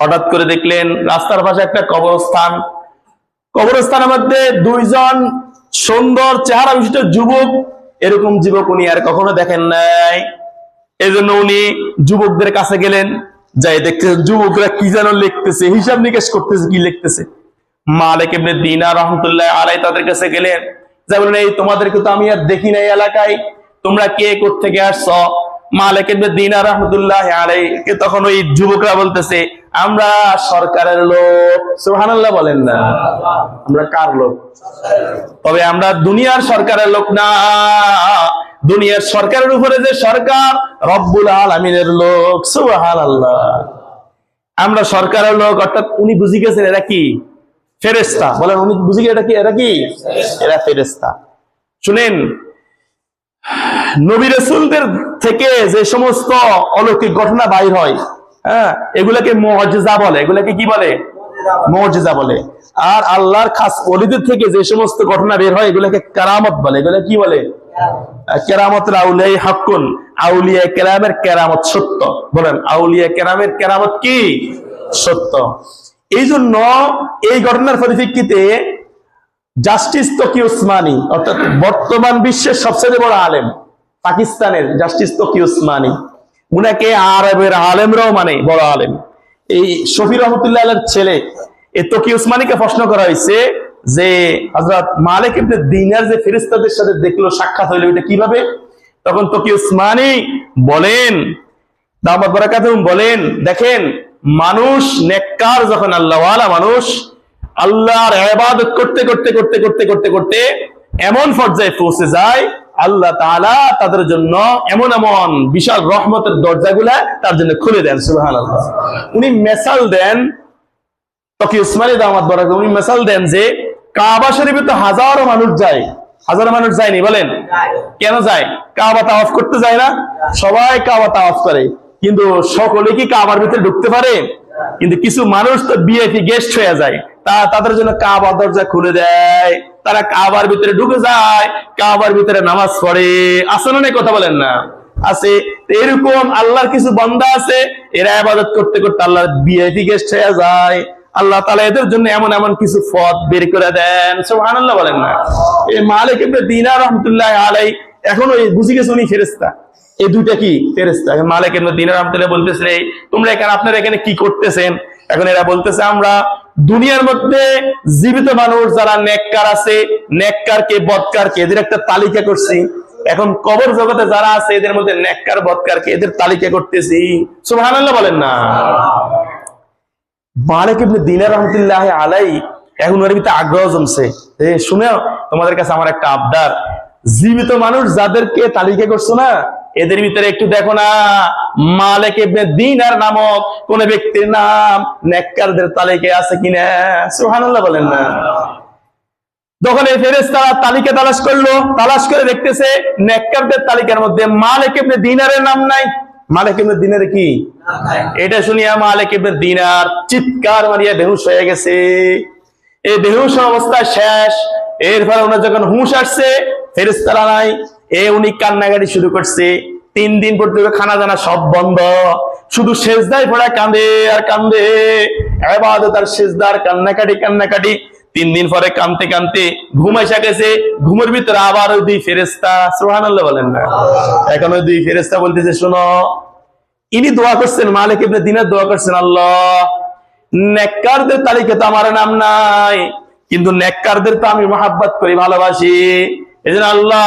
হঠাৎ করে দেখলেন রাস্তার পাশে একটা কবরস্থান। কবরস্থানের মধ্যে দুইজন সুন্দর চেহারা বিশিষ্ট যুবক, এরকম যুবক উনি আর কখনো দেখেন নাই। এই জন্য উনি যুবকদের কাছে গেলেন, যাই দেখতে যুবকরা কি যেন লিখতেছে, হিসাব নিকাশ করতেছে, কি লিখতেছে। মালিক ইবনে দিনার রহমতুল্লাহ আলাইহি তাদের কাছে গেলেন, যাই বলেন এই তোমাদেরকে তো আমি আর দেখি নাই এলাকায়, তোমরা কে কোত্থেকে আসছো? মালিক ইবনে দিনার রাহমাতুল্লাহ আলাইহি তখন ওই যুবকরা বলতেছে, আমরা সরকারের লোক। সুবহানাল্লাহ বলেন না। আমরা কার লোক? তবে আমরা দুনিয়ার সরকারের লোক না, দুনিয়ার সরকারের উপরে যে সরকার রব্বুল আলামিনের লোক। সুবহানাল্লাহ। আমরা সরকারের লোক, অর্থাৎ উনি বুঝে গেছেন এরা কি ফেরেশতা। বলেন উনি বুঝে গেছে এরা কি, এরা ফেরেশতা। শুনেন, নবী রাসূলদের থেকে যে সমস্ত অলৌকিক ঘটনা বাইর হয়, হ্যাঁ, এগুলাকে মুআজিজা বলে। এগুলাকে কি বলে? মুআজিজা বলে। আর আল্লাহর খাস ওলিদের থেকে যে সমস্ত ঘটনা বের হয় এগুলাকে কারামত বলে। এগুলা কি বলে? কেরামতুল আউলিয়া হাক্কুন, আউলিয়া কেরামের কেরামত সত্য। বলেন আউলিয়া কেরামের কেরামত কি? সত্য। এই জন্য এই ঘটনার পরিপ্রেক্ষিতে জাস্টিস তকি উসমানী, অর্থাৎ বর্তমান বিশ্বের সবচেয়ে বড় আলেম, পাকিস্তানের জাস্টিস তকি উসমানী, উনাকে আরবের আলেমরাও মানে বড় আলেম। এই শফি রহমতুল্লাহ আলাইহির ছেলে এই তকি উসমানীকে প্রশ্ন করা হয়েছে যে হযরত মালিক ইবনে দিনার যে ফেরেশতাদের সাথে দেখলো, সাক্ষাৎ হইলো, এটা কিভাবে? তখন তকি উসমানী বলেন, দামাত বারাকাতুহুম বলেন, দেখেন মানুষ নেককার যখন আল্লাহওয়ালা মানুষ আল্লাহর ইবাদত করতে করতে করতে করতে করতে করতে এমন পর্যায়ে পৌঁছে যায়, আল্লাহ তাআলা তাদের জন্য এমন এমন বিশাল রহমতের দরজাগুলা তার জন্য খুলে দেন। সুবহানাল্লাহ। উনি মিসাল দেন, তকি উসমানী দামাত বারাকাতুহুম উনি মিসাল দেন যে কাবা শরীফে তো হাজারো মানুষ যায়, হাজারো মানুষ যায়নি? বলেন কেন যায়? কাবা তাওয়াফ করতে যায় না? সবাই কাবা তাওয়াফ করে, কিন্তু সকলে কি কাবার ভিতরে ঢুকতে পারে? কিন্তু কিছু মানুষ তো ভিআইপি গেস্ট হয়ে যায়, তাদের জন্য কাবার দরজা খুলে দেয়, তারা কাবার ভিতরে ঢুকে যায়, কাবার ভিতরে নামাজ পড়ে। আসলে না, কথা বলেন না? আছে। এরকম আল্লাহর কিছু বান্দা আছে, এরা ইবাদত করতে করতে আল্লাহর ভিআইপি গেস্ট হয়ে যায়। আল্লাহ তাআলা এদের জন্য এমন এমন কিছু পথ বের করে দেন। সুবহানাল্লাহ বলেন না? এই মালিক ইবনে দিনার রাহমাতুল্লাহ আলাইহি এখনো বুঝে গেছে উনি ফেরেশতা। এই দুইটা কি ফেরেশতা। মালিক ইবনে দিনার রাহমাতুল্লাহ বলতেছে, তোমরা এখানে, আপনারা এখানে কি করতেছেন? এখন এরা বলতেছে, আমরা দুনিয়ার মধ্যে জীবিত মানুষ যারা নেককার আছে, নেককারকে বদকারকে, এদের একটা তালিকা করছি। এখন কবর জগতে যারা আছে এদের মধ্যে নেককার বদকারকে এদের তালিকা করতেছি। সুবহানাল্লাহ বলেন না? মালিক ইবনে দিনার রাহমাতুল্লাহ আলাইহি এখন ওর ভিতরে আগ্রহ জমছে। শুনেও তোমাদের কাছে আমার একটা আবদার, জীবিত মানুষ যাদেরকে তালিকা করছো না, এদের ভিতরে একটু দেখো না মালিক ইবনে দিনার নামক কোন ব্যক্তির নাম নেককারদের তালিকায় আছে কিনা। সুবহানাল্লাহ বলেন না? তখন এই ফেরেশতারা তালিকা তালাশ করলো, তালাশ করে দেখতেছে নেককারদের তালিকার মধ্যে মালিক ইবনে দিনারের নাম নাই। মালিক ইবনে দিনার কি? এটা শুনিয়া মালিক ইবনে দিনার চিৎকার মারিয়া বেহুশ হয়ে গেছে। এই বেহুশ অবস্থা শেষ। এরপর ওনার যখন হুঁশ আসছে, ফেরেশতারা নাই, উনি কান্নাকাটি শুরু করছে। 3 দিন পর্যন্ত খানা দানা সব বন্ধ, শুধু সেজদায় পড়া কান্দে আর কান্দে, ইবাদত আর সেজদার কান্নাকাটি কান্নাকাটি। 3 দিন পরে কানতে কানতে ঘুম এসে গেছে। ঘুমের ভিতরে আবার ওই 2 ফেরেশতা, সুবহানাল্লাহ বলেন না? এখন ওই 2 ফেরেশতা বলতেছে, শোনো, ইনি দোয়া করছেন, মালিক ইবনে দিনার দোয়া করছেন, আল্লাহ নেককারদের তালিকাতে আমার নাম নাই, কিন্তু নেককারদের তো আমি মহব্বত করি, ভালোবাসি। এজন্য আল্লাহ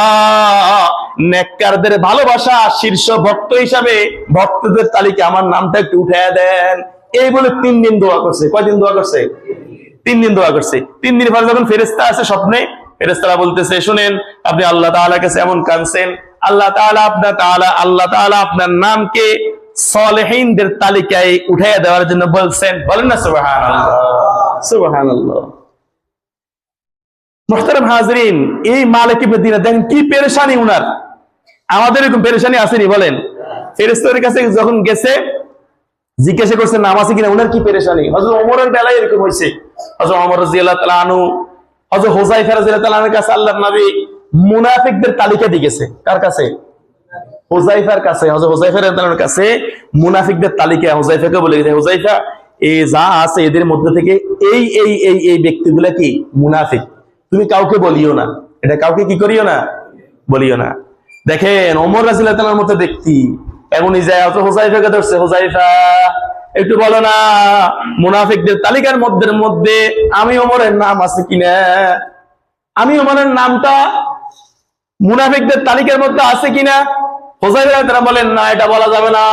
নেককারদের ভালোবাসা শীর্ষ ভক্ত হিসাবে ভক্তদের তালিকা আমার নামটা একটু উঠাইয়া দেন। এই বলে 3 দিন দোয়া করছে। কয়দিন দোয়া করছে? 3 দিন দোয়া করছে। 3 দিন পর যখন ফেরেশতা আসে স্বপ্নে, ফেরেশতারা বলতেছে, শুনেন, আপনি আল্লাহ তাআলার কাছে এমন কাঁদছেন, আল্লাহ তাআলা আপনার নামকে সালেহিনদের তালিকায় উঠাইয়া দেওয়ার জন্য বলছেন। বলেন না সুবহানাল্লাহ? সুবহানাল্লাহ। মুহতারাম হাজরিন, এই মালিক ইবনে দিনার দেখেন কি পেরেশানি উনার। আমাদের এরকম পেরেশানি আসেনি? বলেন। ফেরেশতাদের কাছে যখন গেছে, জিজ্ঞাসা করছে নাম আছে কিনা, উনার কি পেরেশানি। হযরত ওমরের বেলায় এরকম হয়েছে। হযরত ওমর রাদিয়াল্লাহু তাআলা আনহু, হযরত হুযায়ফা রাদিয়াল্লাহু তাআলা এর কাছে আল্লাহর নবী মুনাফিকদের তালিকা দিয়ে গেছে। কার কাছে? হুযায়ফার কাছে। হযরত হুযায়ফা রাদিয়াল্লাহু তাআলার কাছে মুনাফিকদের তালিকা হুযায়ফাকে বলে গেছে, হুযায়ফা, এই যা আছে এদের মধ্যে থেকে এই এই এই এই ব্যক্তিগুলা কি মুনাফিক, তুমি কাউকে বলিও না, এটা কাউকে কি করিও না, বলিও না। দেখেন ওমর রাদিয়াল্লাহু তাআলার মতো ব্যক্তি এমনই যায়, অত হুযায়ফাকে ধরছে, হুযায়ফা একটু বলো না মুনাফিকদের তালিকার মধ্যে আমি ওমরের নাম আছে কিনা, আমি ওমরের নামটা মুনাফিকদের তালিকার মধ্যে আছে কিনা। হুযায়ফা তারা বলেন না, এটা বলা যাবে না,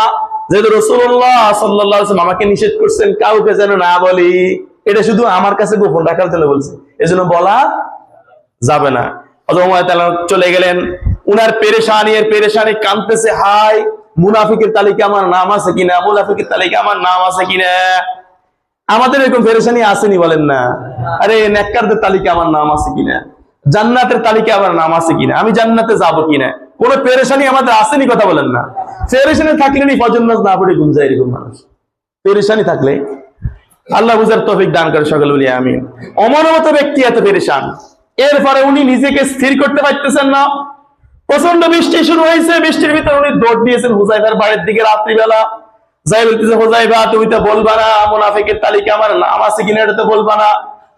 যেহেতু রাসূলুল্লাহ সাল্লাল্লাহু আলাইহি ওয়াসাল্লাম আমাকে নিষেধ করছেন কাউকে যেন না বলি, এটা শুধু আমার কাছে গোপন রাখার জন্য বলছে, এজন্য বলা যাবে না। হযরত ওমর তাআলা চলে গেলেন, উনার পেরেশানি কাঁদতেছে, হায় মুনাফিকের তালিকা আমার নাম আছে কিনা, মুনাফিকের তালিকা আমার নাম আছে কিনা। আমাদের এরকম পেরেশানি আসেনি বলেন না? আরে নেককারদের তালিকা আমার নাম আছে কিনা, জান্নাতের তালিকা আমার নাম আছে কিনা, আমি জান্নাতে যাব কিনা, কোন পেরেশানি আমাদের আসেনি, কথা বলেন না? পেরেশানি থাকলে নি ফজর নামাজ না পড়ে ঘুম যায় এরকম মানুষ। পেরেশানি থাকলে আল্লাহ বুঝার তৌফিক দান করে, সকল বলি আমিন। ওমরের মতো ব্যক্তি এত পেরেশান, এরপরে উনি নিজেকে স্থির করতে পারতেছেন না। প্রচন্ড বৃষ্টি শুরু হয়েছে, বৃষ্টির ভিতরে উনি দৌড় দিয়েছেন হুযায়ফার বাড়ির দিকে রাত্রিবেলা। যাই বলতেছে, হুযায়ফা তুমি তো বলবা না মুনাফিকের তালিকা আমার নাম আছে কিনা, এটা তো বলবা না,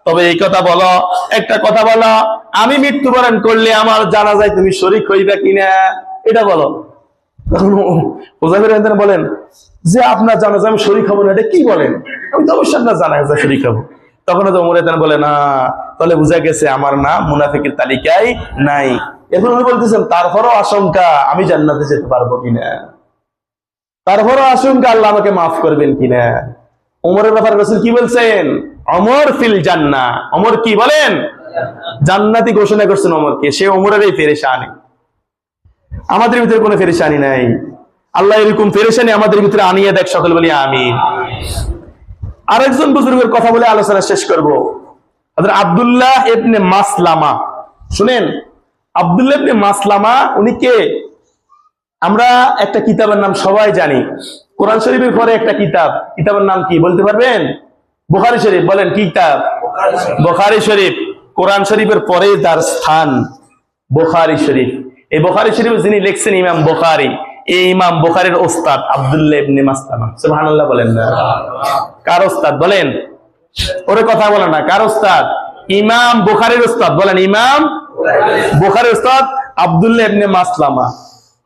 তবে এই কথা বলো, একটা কথা বলো, আমি মৃত্যুবরণ করলে আমার জানাজায় তুমি শরীক হইবা কিনা, এটা বলো। হুযায়ফা বলেন যে আপনার জানাজায় আমি শরীক হবো না, এটা কি বলেন? আমি তো অবশ্যই আপনার জানাজায় শরীক হবো। তখন তো ওমর বলে না, তাহলে বুঝা গেছে আমার নাম মুনাফিকের তালিকায় নাই। এখন উনি বলতেছেন তারপরও আশঙ্কা আমি জান্নাতে যেতে পারবো কিনা, তারপরও আশঙ্কা আল্লাহ আমাকে মাফ করবেন কিনা। ওমরের ব্যাপারে রাসূল কি বলছেন? ওমর ফিল জান্নাহ। ওমর কি বলেন? জান্নাতি ঘোষণা করছেন ওমরকে। সে ওমরের এই পেরেশানি, আমাদের ভিতরে কোনো পেরেশানি নাই। আল্লাহ এরকম পেরেশানি আমাদের ভিতরে আনিয়ে দেখ, সকল বলি আমিন। আরেকজন বুজুর্গের কথা বলে আলোচনা শেষ করব। হযরত আব্দুল্লাহ ইবনে মাসলামা, শুনেন, আব্দুল্লাহ ইবনে মাসলামা উনি কে? আমরা একটা কিতাবের নাম সবাই জানি, কোরআন শরীফের পরে একটা কিতাব, কিতাবের নাম কি বলতে পারবেন? বুখারী শরীফ। বলেন কি কিতাব? বুখারী শরীফ। কোরআন শরীফের পরে তার স্থান বুখারী শরীফ। এই বুখারী শরীফ যিনি লিখছেন ইমাম বুখারী, এই ইমাম বুখারীর ওস্তাদ আব্দুল্লাহ ইবনে মাসলামা। সুবহানাল্লাহ বলেন না? কার ওস্তাদ বলেন? ওরে কথা বলেন না, কার ওস্তাদ? ইমাম বুখারীর ওস্তাদ। বলেন ইমাম বুখারীর ওস্তাদ আব্দুল্লাহ ইবনে মাসলামা।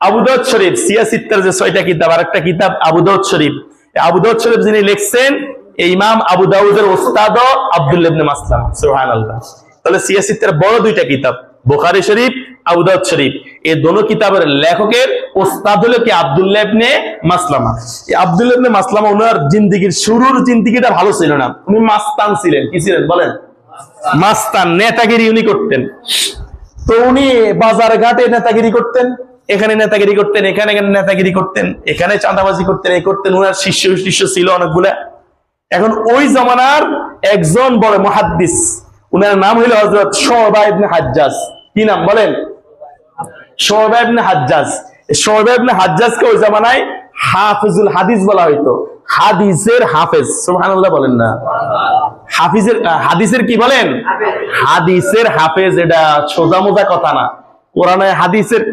আবু দাউদ শরীফ, সিয়াসিত্তার যে 6টা কিতাব, আর একটা কিতাব আবু দাউদ শরীফ। আবু দাউদ শরীফ যিনি লিখছেন এই ইমাম আবু দাউদের ওস্তাদও আব্দুল্লাহ ইবনে মাসলামা। সুবহানাল্লাহ। তাহলে সিয়াসিত্তার বড় দুইটা কিতাব বুখারী শরীফ, আবু দাউদ শরীফ, এই দোনো কিতাবের লেখকের ওস্তাদ হলো কি? আব্দুল্লাহ ইবনে মাসলামা। এই আব্দুল্লাহ ইবনে মাসলামা ওনার জিন্দেগীর শুরুর জিন্দেগীটা ভালো ছিল না। উনি মাস্তান ছিলেন। কি ছিলেন বলেন? মাস্তান, নেতাগিরি উনি করতেন। তো উনি বাজার ঘাটে নেতাগিরি করতেন, এখানে নেতাগিরি করতেন, এখানে নেতাগিরি করতেন, এখানে চাঁদাবাজি করতেন, এই করতেন। ওনার শিষ্য ছিল অনেকগুলা। এখন ওই জমানার একজন বড় মুহাদ্দিস, উনার নাম হইল হযরত শুআবা ইবনে হাজ্জাজ। কি নাম বলেন? শুআবা ইবনে হাজ্জাজ। শুআবা ইবনে হাজ্জাজকে ওই জামানায় হাফিজুল হাদিস বলা হইতো, হাদিসের হাফেজ। সুবহানাল্লাহ বলেন না? হাদিসের কি বলেন? হাদিসের হাফেজ। এটা সোজা মোজা কথা না।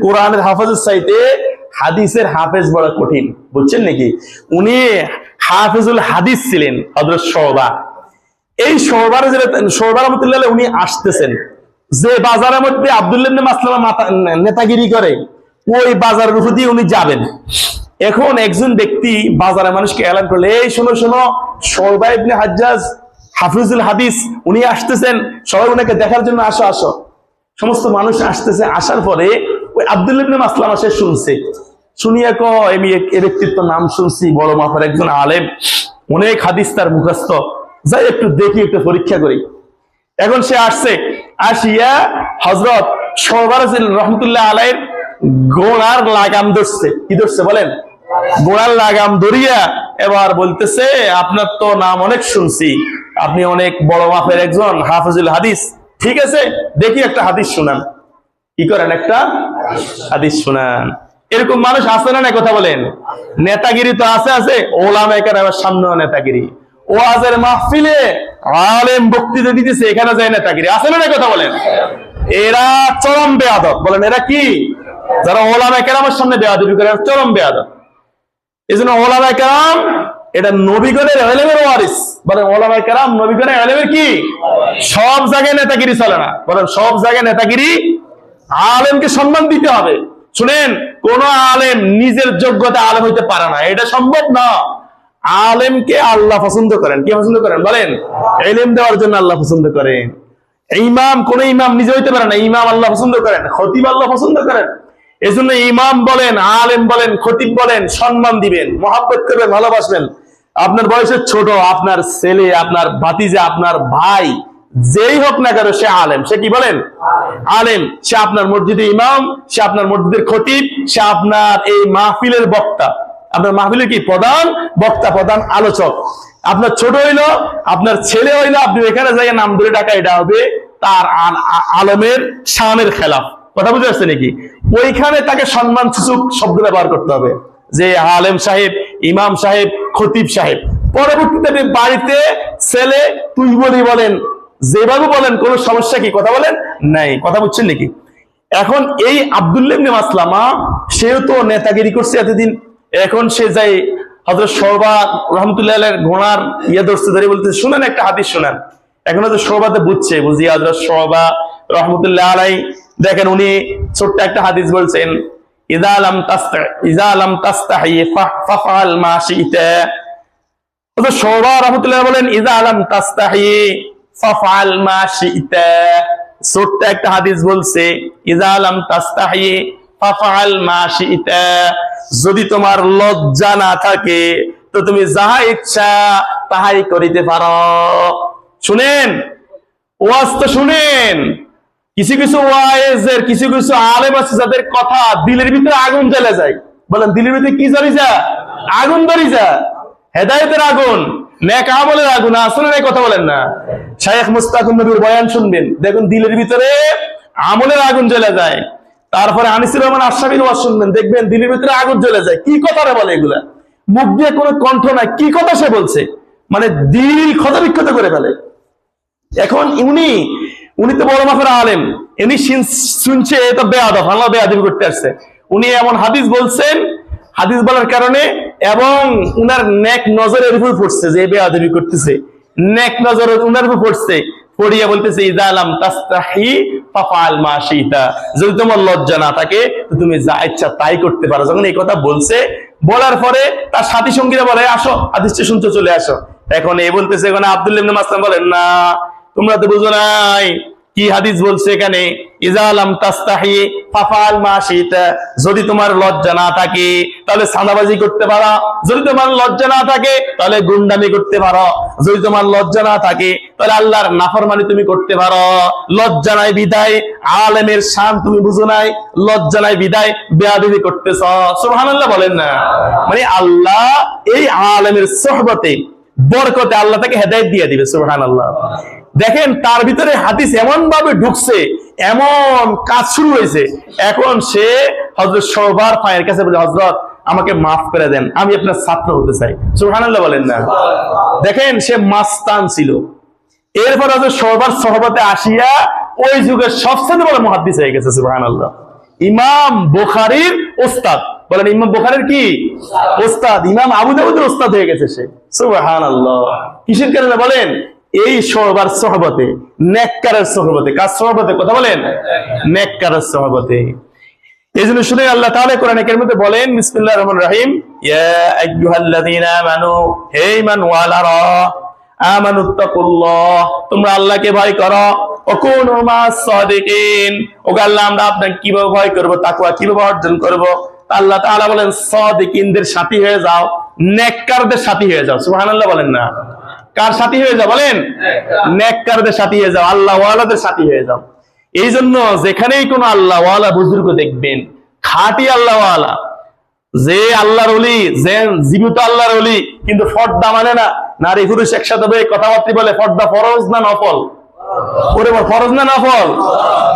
কোরআনের হাফেজের চাইতে হাদিসের হাফেজ বড় কঠিন, বুঝছেন নাকি? উনি হাফিজুল হাদিস ছিলেন হযরত শুআবা। এই শুআবা রাহমাতুল্লাহ আলাইহি উনি আসতেছেন যে বাজারের মধ্যে আব্দুল্লাহ ইবনে মাসলামা নেতাগিরি করে, ওই বাজারের উপর দিয়ে উনি যাবেন। এখন একজন ব্যক্তি বাজারে মানুষকে এলান করলে, এই শোনো শোনো, শুআবা ইবনে হাজ্জাজ হাফিজুল হাদিস উনি আসতেছেন, সবাই ওনাকে দেখার জন্য আসো আসো। সমস্ত মানুষ আসতেছে। আসার পরে ওই আব্দুল্লাহ ইবনে মাসলামা সে শুনছে, শুনিয়া কয় আমি এই ব্যক্তির নাম শুনছি, বড় মাপের একজন আলেম, অনেক হাদিস তার মুখস্থ, যাই একটু দেখি, একটু পরীক্ষা করি। এখন সে আসছে, আসিয়া হযরত শুআবা রাহমাতুল্লাহ আলাইহির গোড়ার লাগাম ধরছে। কি ধরছে বলেন? গোড়ার লাগাম ধরিয়া এবার বলতেছে, আপনার তো নাম অনেক শুনছি, আপনি অনেক বড় মাপের একজন হাফিজুল হাদিস, ঠিক আছে দেখি একটা হাদিস শুনান। কি করেন? একটা হাদিস শুনান। এরকম মানুষ আছে না? কথা বলেন। নেতাগিরি তো আছে, ওলামায়ে কেরামের সামনেও নেতাগিরি, ওয়াজের মাহফিলে আলেম বক্তৃতা দিতেছে, এখানে যায় নেতাগিরি, আছে না? কথা বলেন। এরা চরম বেয়াদব। বলেন এরা কি? যারা ওলামায়ে কেরামের সামনে বেয়াদবি করে, চরম বেয়াদব। এজন্য ওলামায়ে কেরাম এটা নবীগণের ইলমের ওয়ারিস। বলেন ওলামায়ে কেরাম নবীগণের ইলমের কি? সব জায়গায় নেতাগিরি চলে না। বলেন সব জায়গায় নেতাগিরি। আলেমকে সম্মান দিতে হবে। শুনেন, কোন আলেম নিজের যোগ্যতা আলেম হইতে পারে না, এটা সম্ভব না। আলেমকে আল্লাহ পছন্দ করেন। কি পছন্দ করেন বলেন? ইলম দেওয়ার জন্য আল্লাহ পছন্দ করেন। কোন ইমাম নিজে হইতে পারে না, ইমাম আল্লাহ পছন্দ করেন, খতিব আল্লাহ পছন্দ করেন। এজন্য ইমাম বলেন, আলেম বলেন, খতিব বলেন, সম্মান দিবেন, মহব্বত করবেন, ভালোবাসবেন। আপনার বয়সের ছোট, আপনার ছেলে, আপনার ভাতিজা, আপনার ভাই যেই হোক না কেন সে আলেম। সে কি বলেন? আলেম। সে আপনার মসজিদের ইমাম, সে আপনার মসজিদের খতিব, সে আপনার এই মাহফিলের বক্তা, আপনার মাহফিলের কি প্রধান বক্তা, প্রধান আলোচক। আপনার ছোট হইলো, আপনার ছেলে হইলো, আপনি এখানে জায়গায় নাম ধরে ডাকা, এটা হবে তার আলমের শানের খেলাফ। কথা বুঝতে পারছে নাকি? ওইখানে তাকে সম্মান সূচক শব্দ ব্যবহার করতে হবে, যে আলেম সাহেব, ইমাম সাহেব, খতিব সাহেব। পরবর্তীতে বাড়িতে ছেলে তুই বলি বলেন, যেভাবে বলেন, কোনো সমস্যা কি? কথা বলেন নাই। কথা বুঝছেন নাকি? এখন এই আব্দুল্লাহ ইবনে মাসলামা, সেও তো নেতাগিরি করছে এতদিন। এখন সে যাই হযরত শুবা রাহমাতুল্লাহ আলাইহির ঘোড়ার ধরছে, ধরে বলতে, শুনেন একটা হাদিস শুনেন। এখন হয়তো শুবাতে বুঝছে, বুঝি হযরত শুবা রাহমাতুল্লাহ আলাইহি, দেখেন উনি ছোট্ট একটা হাদিস বলছেন, ইযা লাম তাস্তাহি ফাফআল মা শি'তা। হযরত শুবা রাহমাতুল্লাহ বলেন, ইযা লাম তাস্তাহি ফাফআল মা শি'তা। ছোট্ট একটা হাদিস বলছে, ইযা লাম তাস্তাহি ফাফআল মা শি'তা। যদি তোমার লজ্জা না থাকে তো তুমি যাহা ইচ্ছা তাহাই করিতে পারো। শুনেন, ওয়াজ তো শুনেন। কিছু কিছু ওয়াইজের, কিছু কিছু আলেম আছে যাদের কথা দিলের ভিতরে আগুন জ্বলে যায়। বলেন, দিলের ভিতরে কি জ্বলি যা? আগুন ধরি যা। হেদায়েতের আগুন, নেক আমলের আগুন। আসলে এই কথা বলেন না। শাইখ মুস্তাকুম নবীর বয়ান শুনবেন, দেখুন দিলের ভিতরে আমলের আগুন জ্বলে যায়। তারপরে আনিসুর রহমান আশরাফির ওয়াজ শুনবেন, দেখবেন দিলের ভিতরে আগুন জ্বলে যায়। কি কথা বলে এগুলা? মুখ দিয়ে কোনো কণ্ঠ নাই, কি কথা সে বলছে, মানে দিল ক্ষতবিক্ষত করে ফেলে। এখন উনি তো বড় মাপের আলেম, ইনি শুনছে এটা বেয়াদব, আল্লাহ বেয়াদবি করতে আসছে। উনি এমন হাদিস বলছেন, হাদিস বলার কারণে, এবং উনার নেক নজরের উপর পড়ছে যে বেয়াদবি করতেছে, নেক নজর উনার উপর পড়ছে। পড়িয়া বলতেছে, ইযা লাম তাস্তাহি ফাফআল মা শি'তা। যদি তোমার লজ্জা না থাকে তো তুমি যা ইচ্ছা তাই করতে পারো। যখন এই কথা বলছে, বলার পরে তার সাথী সঙ্গীরা বলে, আসো হাদিসটা শুনতে চলে আসো। এখন এই বলতেছে, এখন আব্দুল্লাহ ইবনে মাসলাম বলেন, না তোমরা তো বুঝো নাই কি হাদিস বলছে এখানে, ইযা লাম তাস্তাহি ফাফআল মা শি'তা। যদি তোমার লজ্জা না থাকে তাহলে সাদাবাজি করতে পারো, যদি তোমার লজ্জা না থাকে তাহলে গুন্ডামি করতে পারো, যদি তোমার লজ্জা না থাকে তাহলে আল্লাহর নাফরমানি তুমি করতে পারো। লজ্জা নাই বিদায় আলেমের শান তুমি বুঝো নাই, লজ্জা নাই বিদায় বেয়াদবি করতেছ। সুবহানাল্লাহ বলেন না? মানে আল্লাহ এই আলেমের সোহবতে, বরকতে আল্লাহ তাকে হেদায়েত দিয়ে দিবে। সুবহানাল্লাহ। দেখেন তার ভিতরে হাদিস এমন ভাবে ঢুকছে, এমন কাজ শুরু হয়েছে। এখন সে হযরত শুবার পায়ের কাছে বলে, হযরত আমাকে মাফ করে দেন, আমি আপনার ছাত্র হতে চাই। সুবহানাল্লাহ বলেন না? দেখেন সে মাস্তান ছিল। এরপর হযরত শুবার সোহবতে আসিয়া ওই যুগের সবচেয়ে বড় মুহাদ্দিস হয়ে গেছে। সুবহানাল্লাহ। ইমাম বুখারীর ওস্তাদ। বলেন, ইমাম বুখারীর কি ওস্তাদ? ইমাম আবু দাউদের ওস্তাদ হয়ে গেছে সে। সুবহানাল্লাহ। কিসের কারণে বলেন? এই শুবার সোহবতে, নেককারের সোহবতে। কার সোহবতে? কথা বলেন, নেককারের সোহবতে। এই জন্য শুনে আল্লাহ তাআলা কোরআনে কারীমের মধ্যে বলেন, বিসমিল্লাহির রহমানির রহিম, ইয়া আইয়ুহাল্লাযীনা আমানু, হে ঈমানওয়ালারা, আমানুত্তাকুল্লাহ, তোমরা আল্লাহকে ভয় করো, ওয়াকুনু মা'আস সাদিকিন। ওগো আল্লাহ, আমরা আপনাকে কিভাবে ভয় করব, তাকওয়া কিভাবে অর্জন করব? আল্লাহ তাআলা বলেন, সাদিকিনদের সাথী হয়ে যাও, নেককারদের সাথী হয়ে যাও। সুবহানাল্লাহ বলেন না? কার সাথী হয়ে যাও? বলেন, নেককারদের সাথী হয়ে যাও, আল্লাহ ওয়ালাদের সাথী হয়ে যাও। এই জন্য যেখানেই কোনো আল্লাহ ওয়ালা বুজুর্গ দেখবেন, খাঁটি আল্লাহ ওয়ালা, যে আল্লাহর ওলি, যে জীবিত আল্লাহর ওলি, কিন্তু ফর্দা মানে না, নারী পুরুষ একসাথে বসে কথাবার্তা বলে, ফর্দা ফরজ না নফল? ওরে ফরজ না নফল?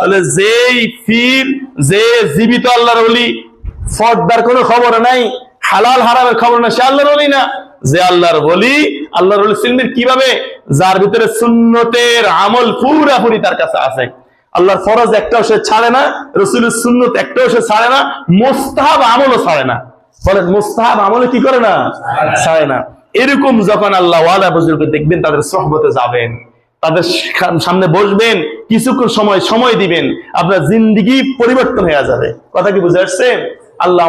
তাহলে যেই পীর, যে জীবিত আল্লাহর ওলি, ফর্দার কোনো খবর নাই, হালাল হারামের খবর না, সে আল্লাহর ওলি না। যে আল্লাহর ওলি, আল্লাহর ওলি চিনবেন কিভাবে? যার ভিতরে সুন্নতের আমল পুরাপুরি তার কাছে আছে। আল্লাহর ফরজ একটাও সে ছাড়ে না, রাসূলের সুন্নত একটাও সে ছাড়ে না, মুস্তাহাব আমলও ছাড়ে না। বলেন, মুস্তাহাব আমলে কি করে না? ছাড়ে না। এরকম যখন আল্লাহ ওয়ালা বুজুর্গ দেখবেন, তাদের সোহবতে যাবেন, তাদের সামনে বসবেন, কিছুক্ষণ সময় দিবেন, আপনার জিন্দেগি পরিবর্তন হয়ে যাবে। কথা কি বুঝে আসছে? আল্লাহ